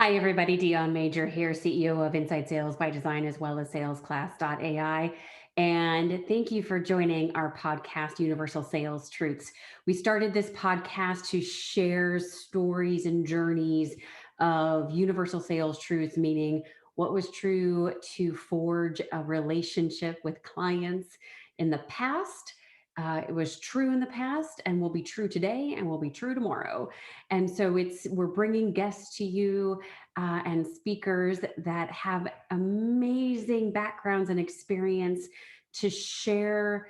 Hi, everybody. Dion Major here, CEO of Inside Sales by Design, as well as SalesClass.ai. And thank you for joining our podcast, Universal Sales Truths. We started this podcast to share stories and journeys of universal sales truths, meaning what was true to forge a relationship with clients in the past. It was true in the past and will be true today and will be true tomorrow. And so we're bringing guests to you and speakers that have amazing backgrounds and experience to share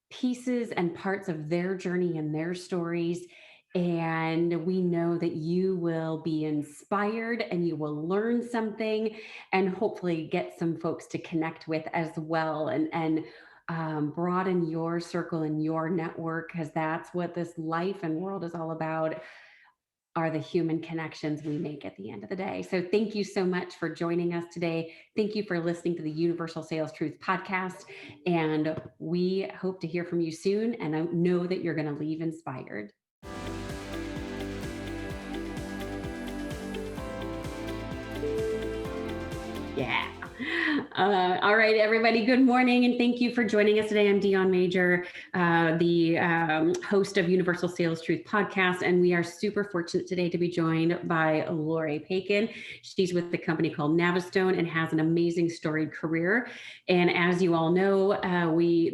pieces and parts of their journey and their stories. And we know that you will be inspired and you will learn something and hopefully get some folks to connect with as well and broaden your circle and your network, because that's what this life and world is all about, are the human connections we make at the end of the day. So thank you so much for joining us today. Thank you for listening to the Universal Sales Truth podcast. And we hope to hear from you soon. And I know that you're going to leave inspired. Yeah. All right, everybody. Good morning, and thank you for joining us today. I'm Dion Major, the host of Universal Sales Truth podcast, and we are super fortunate today to be joined by Youre Paikin. She's with the company called NaviStone and has an amazing storied career. And as you all know,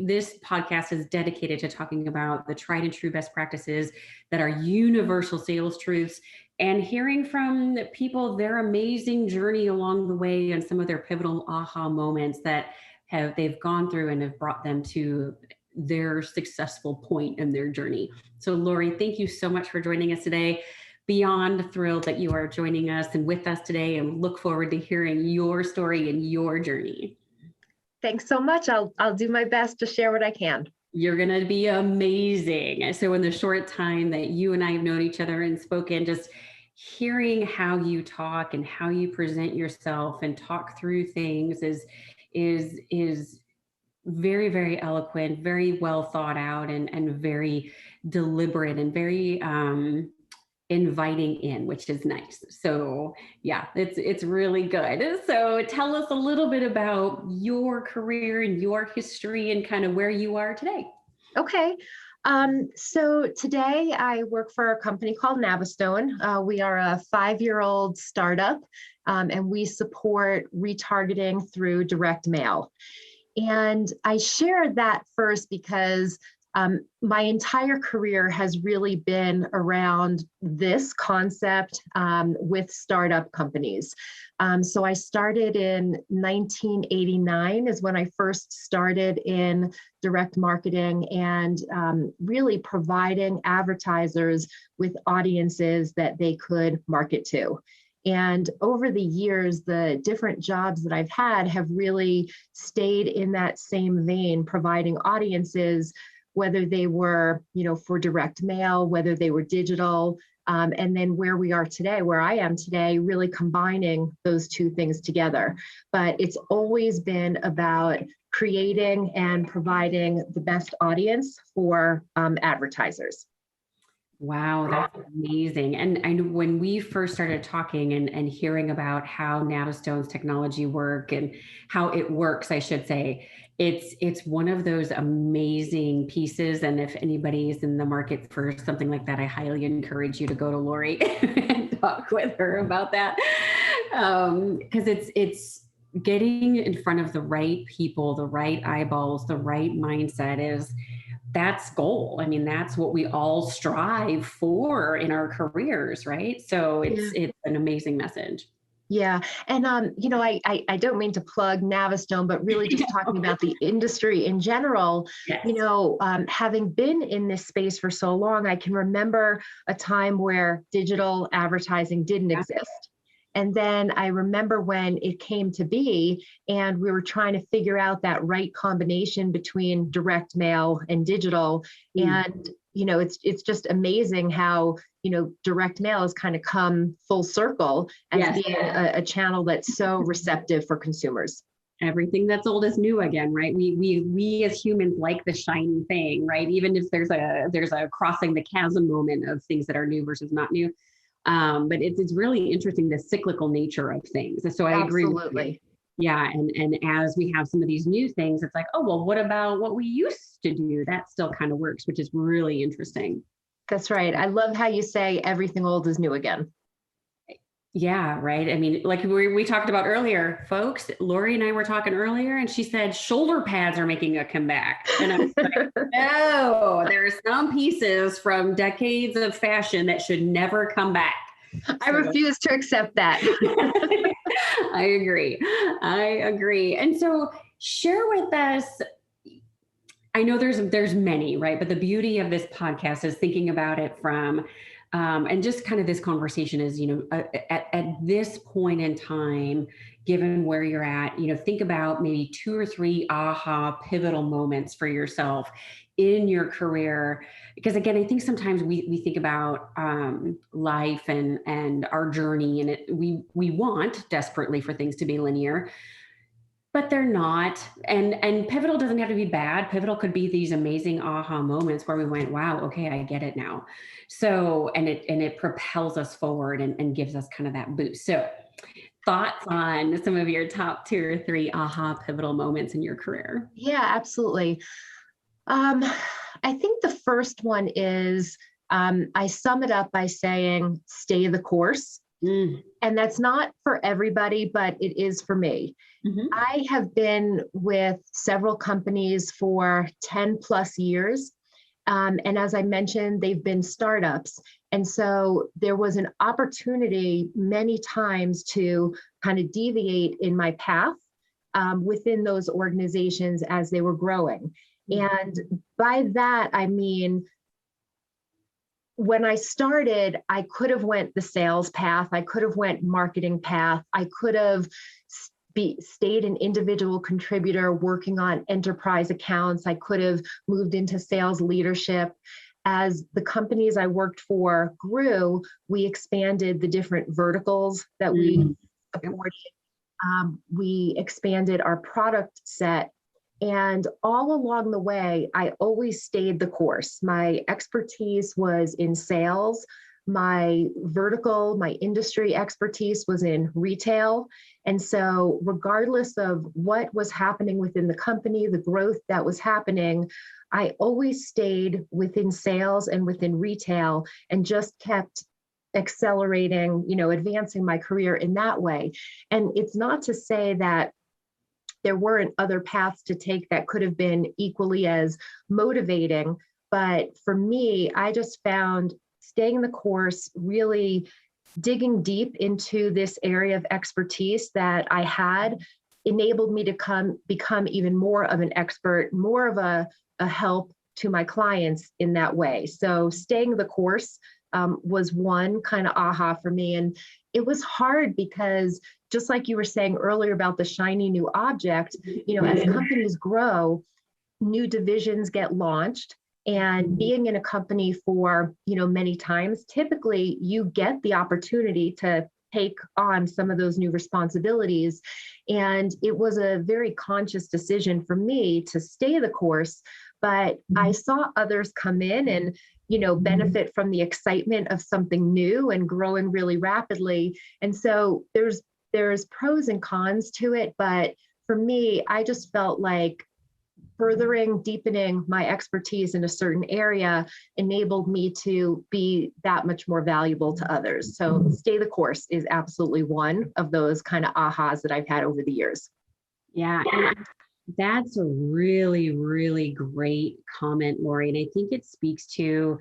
this podcast is dedicated to talking about the tried and true best practices that are universal sales truths, and hearing from people their amazing journey along the way and some of their pivotal aha moments that they've gone through and have brought them to their successful point in their journey. So Youre, thank you so much for joining us today. Beyond thrilled that you are joining us and with us today, and look forward to hearing your story and your journey. Thanks so much. I'll do my best to share what I can. You're going to be amazing. So in the short time that you and I have known each other and spoken, just hearing how you talk and how you present yourself and talk through things is very, very eloquent, very well thought out, and very deliberate and very inviting in, which is nice. So yeah, it's really good. So tell us a little bit about your career and your history and kind of where you are today. Okay. So today I work for a company called NaviStone. We are a 5-year-old startup, and we support retargeting through direct mail. And I share that first because my entire career has really been around this concept with startup companies. So I started in 1989 is when I first started in direct marketing and really providing advertisers with audiences that they could market to. And over the years, the different jobs that I've had have really stayed in that same vein, providing audiences, whether they were, for direct mail, whether they were digital, and then where we are today, where I am today, really combining those two things together. But it's always been about creating and providing the best audience for advertisers. Wow, that's amazing. And when we first started talking and hearing about how NaviStone's technology and how it works, I should say, it's one of those amazing pieces. And if anybody is in the market for something like that, I highly encourage you to go to Youre and talk with her about that. Because it's getting in front of the right people, the right eyeballs, the right mindset that's goal. I mean, that's what we all strive for in our careers, right? So it's an amazing message. Yeah. And, I don't mean to plug NaviStone, but really just talking about the industry in general, Yes. Having been in this space for so long, I can remember a time where digital advertising didn't exist. And then I remember when it came to be, and we were trying to figure out that right combination between direct mail and digital. And, it's just amazing how, direct mail has kind of come full circle as being a channel that's so receptive for consumers. Everything that's old is new again, right? We as humans like the shiny thing, right? Even if there's a crossing the chasm moment of things that are new versus not new. But it's really interesting, the cyclical nature of things. So I agree with you. Absolutely. Yeah. And as we have some of these new things, it's like, oh, well, what about what we used to do? That still kind of works, which is really interesting. That's right. I love how you say everything old is new again. Yeah, right. I mean, like we talked about earlier, folks, Lori and I were talking earlier, and she said shoulder pads are making a comeback. And I was like, no, there are some pieces from decades of fashion that should never come back. I refuse to accept that. I agree. I agree. And so share with us, I know there's many, right? But the beauty of this podcast is thinking about it from, and just kind of this conversation is, at this point in time, given where you're at, think about maybe 2 or 3 aha pivotal moments for yourself in your career. Because again, I think sometimes we think about life and our journey, and we want desperately for things to be linear, but they're not. And pivotal doesn't have to be bad. Pivotal could be these amazing aha moments where we went, wow, okay, I get it now. So, and it propels us forward and gives us kind of that boost. So thoughts on some of your top 2 or 3 aha pivotal moments in your career? Yeah, absolutely. I think the first one is I sum it up by saying, stay the course. And that's not for everybody, but it is for me. Mm-hmm. I have been with several companies for 10 plus years. And as I mentioned, they've been startups. And so there was an opportunity many times to kind of deviate in my path within those organizations as they were growing. And by that, I mean, when I started, I could have went the sales path. I could have went marketing path. I could have stayed an individual contributor working on enterprise accounts. I could have moved into sales leadership. As the companies I worked for grew, we expanded the different verticals that we supported. We expanded our product set. And all along the way, I always stayed the course. My expertise was in sales. My vertical, my industry expertise was in retail. And so regardless of what was happening within the company, the growth that was happening, I always stayed within sales and within retail and just kept accelerating, advancing my career in that way. And it's not to say that there weren't other paths to take that could have been equally as motivating. But for me, I just found staying the course, really digging deep into this area of expertise that I had, enabled me to become even more of an expert, more of a help to my clients in that way. So staying the course was one kind of aha for me. And it was hard because just like you were saying earlier about the shiny new object, as companies grow, new divisions get launched. And being in a company for, many times, typically you get the opportunity to take on some of those new responsibilities. And it was a very conscious decision for me to stay the course, but I saw others come in and, benefit from the excitement of something new and growing really rapidly. And so there's pros and cons to it. But for me, I just felt like deepening my expertise in a certain area enabled me to be that much more valuable to others. So stay the course is absolutely one of those kind of ahas that I've had over the years. Yeah. And that's a really, really great comment, Lori. And I think it speaks to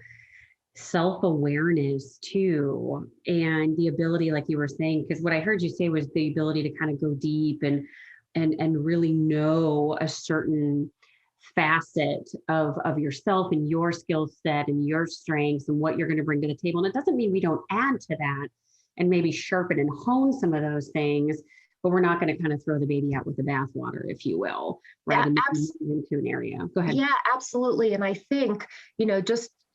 self-awareness too, and the ability, like you were saying, because what I heard you say was the ability to kind of go deep and really know a certain facet of yourself and your skill set and your strengths and what you're going to bring to the table. And it doesn't mean we don't add to that and maybe sharpen and hone some of those things, but we're not going to kind of throw the baby out with the bathwater, if you will, right? Into an area. Go ahead. Yeah, absolutely. And I think,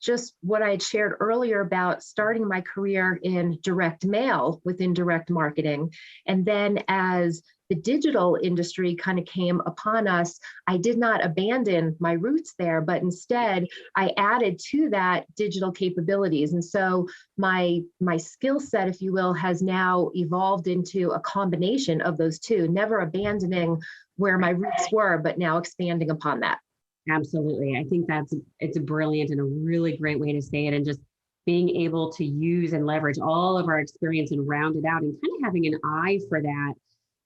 just what I had shared earlier about starting my career in direct mail within direct marketing. And then as the digital industry kind of came upon us, I did not abandon my roots there, but instead I added to that digital capabilities. And so my skill set, if you will, has now evolved into a combination of those two, never abandoning where my roots were, but now expanding upon that. Absolutely. I think it's brilliant and a really great way to say it. And just being able to use and leverage all of our experience and round it out and kind of having an eye for that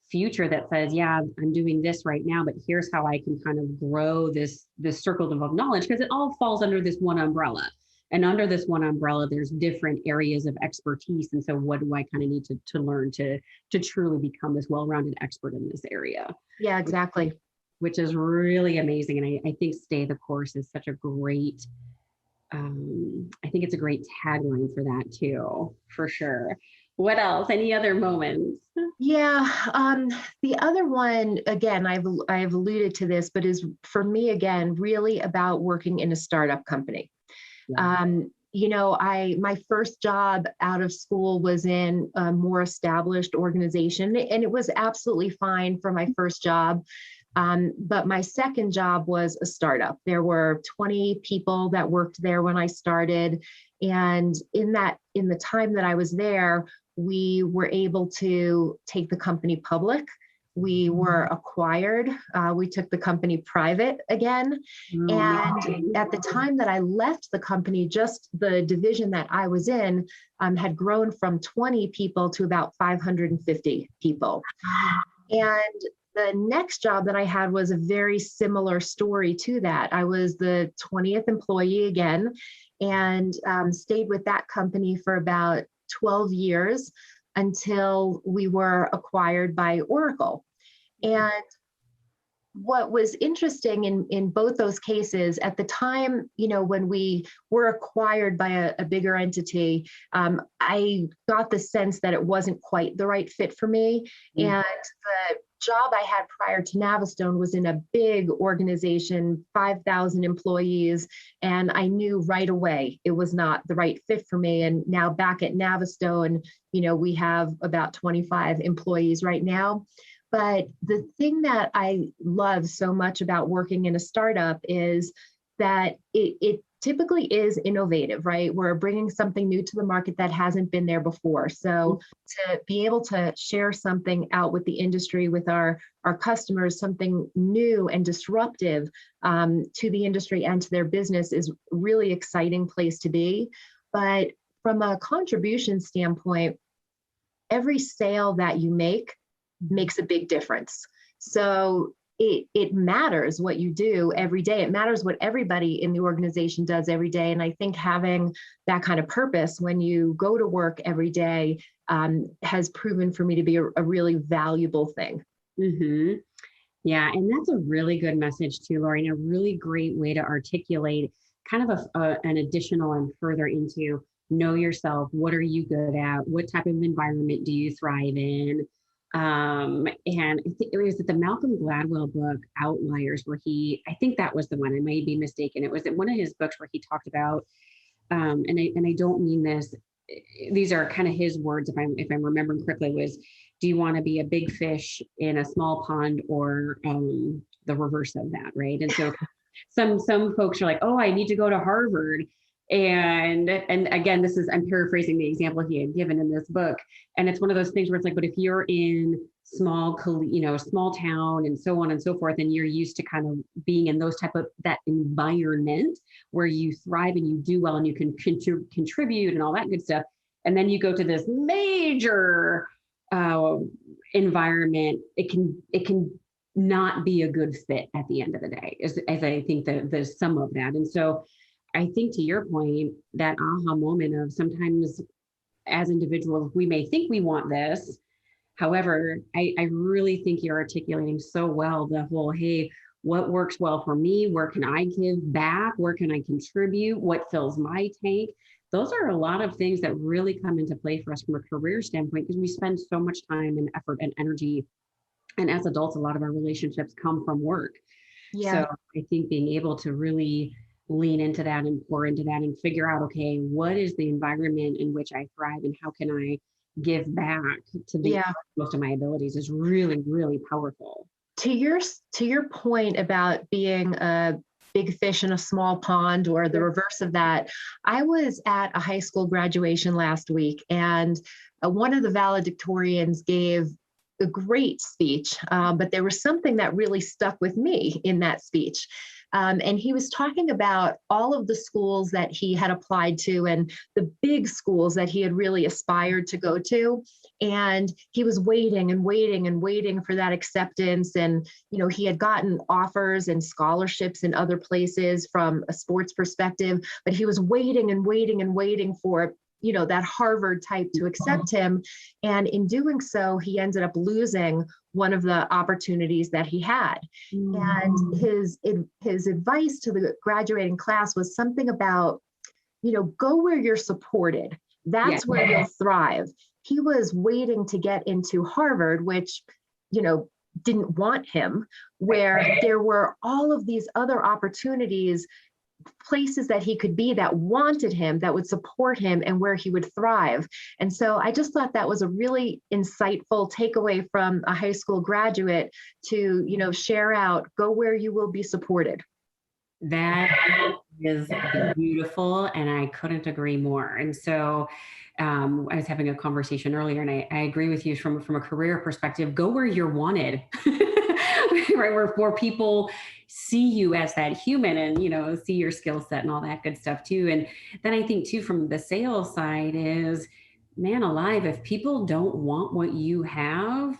future that says, yeah, I'm doing this right now, but here's how I can kind of grow this circle of knowledge, because it all falls under this one umbrella. And under this one umbrella, there's different areas of expertise. And so what do I kind of need to learn to truly become this well-rounded expert in this area? Yeah, exactly. Which is really amazing. And I think stay the course is such a great, I think it's a great tagline for that too, for sure. What else? Any other moments? Yeah, the other one, again, I've alluded to this, but is for me, again, really about working in a startup company. Yeah. My first job out of school was in a more established organization, and it was absolutely fine for my first job. But my second job was a startup. There were 20 people that worked there when I started. And in the time that I was there, we were able to take the company public. We were acquired. We took the company private again. And at the time that I left the company, just the division that I was in had grown from 20 people to about 550 people. And the next job that I had was a very similar story to that. I was the 20th employee again, and stayed with that company for about 12 years until we were acquired by Oracle. And what was interesting in both those cases, at the time, when we were acquired by a bigger entity, I got the sense that it wasn't quite the right fit for me. Mm-hmm. And the job I had prior to NaviStone was in a big organization, 5,000 employees, and I knew right away it was not the right fit for me. And now back at NaviStone, we have about 25 employees right now. But the thing that I love so much about working in a startup is that it typically is innovative, right? We're bringing something new to the market that hasn't been there before. So to be able to share something out with the industry, with our customers, something new and disruptive to the industry and to their business is a really exciting place to be. But from a contribution standpoint, every sale that you make makes a big difference. So it matters what you do every day. It matters what everybody in the organization does every day. And I think having that kind of purpose when you go to work every day has proven for me to be a really valuable thing. Mm-hmm. Yeah, and that's a really good message too, Lori, and a really great way to articulate kind of an additional and further into know yourself. What are you good at? What type of environment do you thrive in? And it was the Malcolm Gladwell book, Outliers, where I think that was the one, I may be mistaken. It was one of his books where he talked about, and I don't mean this, these are kind of his words, if I'm remembering correctly, was, do you want to be a big fish in a small pond, or the reverse of that, right? And so some folks are like, oh, I need to go to Harvard. And again, I'm paraphrasing the example he had given in this book. And it's one of those things where it's like, but if you're in small town and so on and so forth, and you're used to kind of being in that environment where you thrive and you do well and you can contribute and all that good stuff. And then you go to this major environment, it can not be a good fit at the end of the day, as I think the sum of that. And so I think, to your point, that aha moment of sometimes as individuals, we may think we want this. However, I really think you're articulating so well the whole, hey, what works well for me? Where can I give back? Where can I contribute? What fills my tank? Those are a lot of things that really come into play for us from a career standpoint, because we spend so much time and effort and energy. And as adults, a lot of our relationships come from work. Yeah. So I think being able to really lean into that and pour into that and figure out, okay, what is the environment in which I thrive, and how can I give back to the Yeah. most of my abilities is really, really powerful. To your point about being a big fish in a small pond, or the reverse of that, I was at a high school graduation last week, and one of the valedictorians gave a great speech, but there was something that really stuck with me in that speech. And he was talking about all of the schools that he had applied to and the big schools that he had really aspired to go to. And he was waiting and waiting and waiting for that acceptance. And, he had gotten offers and scholarships in other places from a sports perspective, but he was waiting and waiting and waiting for that Harvard type to accept him. And in doing so, he ended up losing one of the opportunities that he had. And his advice to the graduating class was something about, go where you're supported. That's where you'll thrive. He was waiting to get into Harvard, which, didn't want him, where there were all of these other opportunities, places that he could be that wanted him, that would support him, and where he would thrive. And so I just thought that was a really insightful takeaway from a high school graduate to, share out, go where you will be supported. That is beautiful, and I couldn't agree more. And so I was having a conversation earlier, and I agree with you from a career perspective. Go where you're wanted, right? Where people see you as that human, and see your skill set and all that good stuff too. And then I think too, from the sales side, is, man alive, if people don't want what you have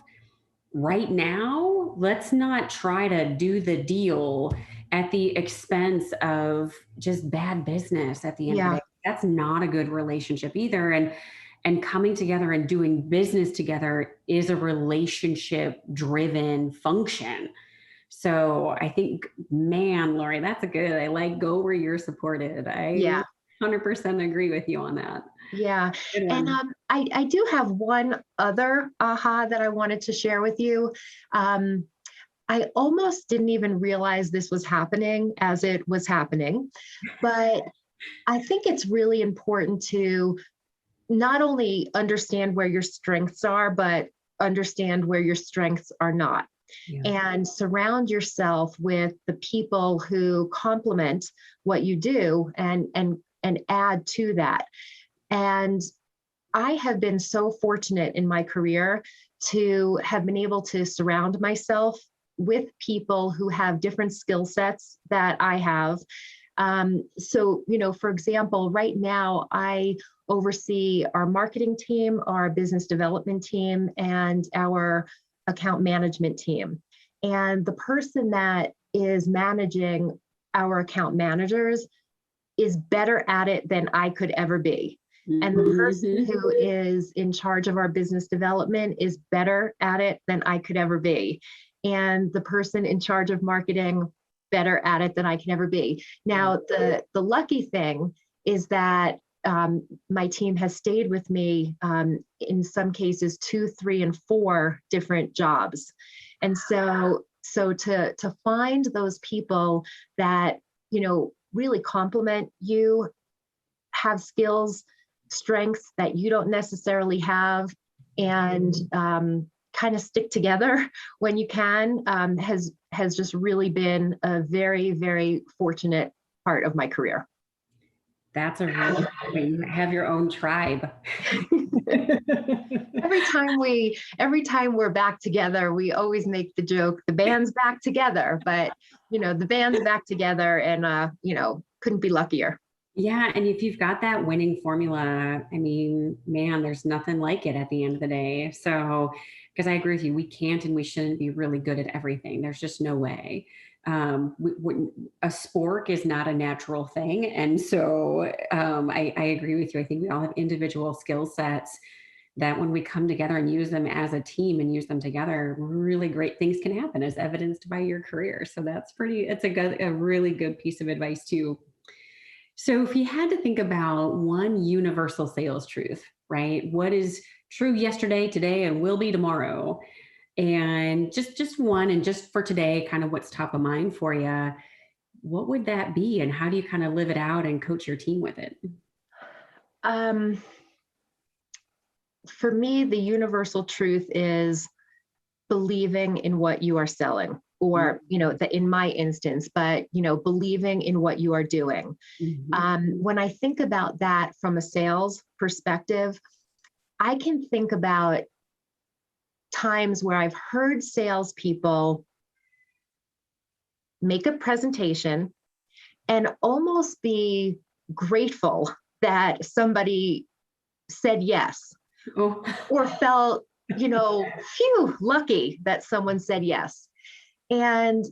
right now, let's not try to do the deal at the expense of just bad business at the end of the day. That's not a good relationship either. And coming together and doing business together is a relationship driven function. So I think, man, Lori, that's a good, I like go where you're supported. I 100% agree with you on that. Yeah. And I do have one other aha that I wanted to share with you. I almost didn't even realize this was happening as it was happening, but I think it's really important to not only understand where your strengths are, but understand where your strengths are not. And surround yourself with the people who complement what you do and add to that. And I have been so fortunate in my career to have been able to surround myself with people who have different skill sets that I have. So, for example, right now I oversee our marketing team, our business development team, and our account management team. And the person that is managing our account managers is better at it than I could ever be. And the person who is in charge of our business development is better at it than I could ever be. And the person in charge of marketing, better at it than I can ever be. Now, the lucky thing is that my team has stayed with me in some cases 2, 3, and 4 different jobs. And so to find those people that, really complement you, have skills, strengths that you don't necessarily have, and kind of stick together when you can, has just really been a very, very fortunate part of my career. That's a really, you have your own tribe. Every time we're back together, we always make the joke, the band's back together, but the band's back together, and couldn't be luckier. Yeah. And if you've got that winning formula, I mean, man, there's nothing like it at the end of the day. So, because I agree with you, we can't and we shouldn't be really good at everything. There's just no way. A spork is not a natural thing. And so I agree with you. I think we all have individual skill sets that when we come together and use them as a team and use them together, really great things can happen, as evidenced by your career. So it's a really good piece of advice too. So if you had to think about one universal sales truth, right? What is true yesterday, today, and will be tomorrow? And just one, and just for today, kind of what's top of mind for you, what would that be? And how do you kind of live it out and coach your team with it? for me, the universal truth is believing in what you are selling, or, that in my instance, but, believing in what you are doing. When I think about that from a sales perspective, I can think about times where I've heard salespeople make a presentation and almost be grateful that somebody said yes, or felt, phew, lucky that someone said yes. And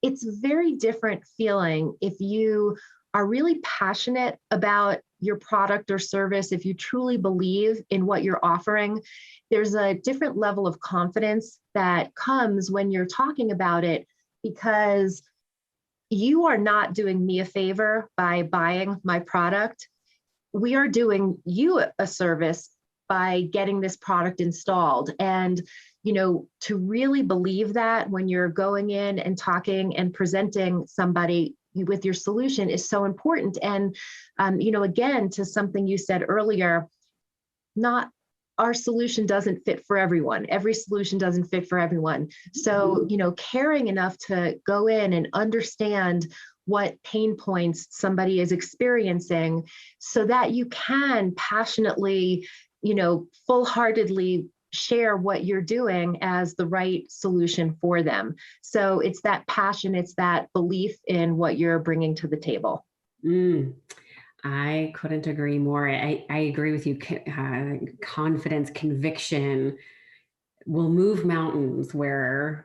it's a very different feeling if you are really passionate about your product or service, if you truly believe in what you're offering. There's a different level of confidence that comes when you're talking about it, because you are not doing me a favor by buying my product. We are doing you a service by getting this product installed. And, to really believe that when you're going in and talking and presenting somebody with your solution is so important. And, again, to something you said earlier, not our solution doesn't fit for everyone. Every solution doesn't fit for everyone. So, caring enough to go in and understand what pain points somebody is experiencing so that you can passionately, full-heartedly share what you're doing as the right solution for them. So it's that passion, it's that belief in what you're bringing to the table. I couldn't agree more. I agree with you. Confidence, conviction will move mountains where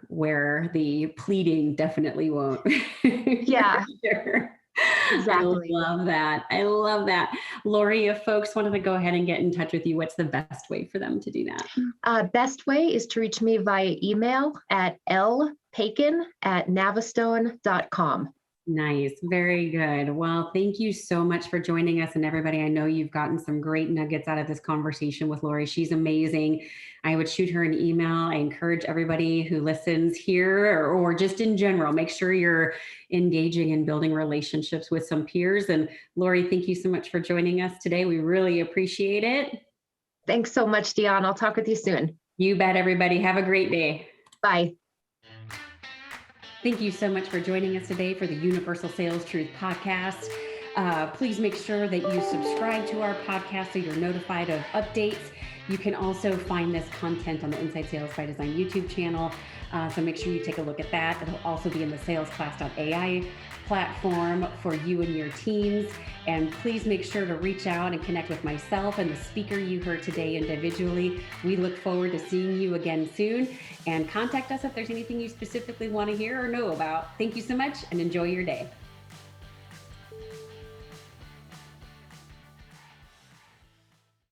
the pleading definitely won't. Yeah, exactly. I love that. Lori, if folks wanted to go ahead and get in touch with you, what's the best way for them to do that? Best way is to reach me via email at lpaikin@navistone.com. Nice. Very good. Well, thank you so much for joining us. And everybody, I know you've gotten some great nuggets out of this conversation with Lori. She's amazing. I would shoot her an email. I encourage everybody who listens here or just in general, make sure you're engaging and building relationships with some peers. And Lori, thank you so much for joining us today. We really appreciate it. Thanks so much, Dion. I'll talk with you soon. You bet, everybody. Have a great day. Bye. Thank you so much for joining us today for the Universal Sales Truth podcast. Please make sure that you subscribe to our podcast so you're notified of updates. You can also find this content on the Inside Sales by Design YouTube channel. So make sure you take a look at that. It'll also be in the salesclass.ai platform for you and your teams. And please make sure to reach out and connect with myself and the speaker you heard today individually. We look forward to seeing you again soon, and contact us if there's anything you specifically want to hear or know about. Thank you so much and enjoy your day.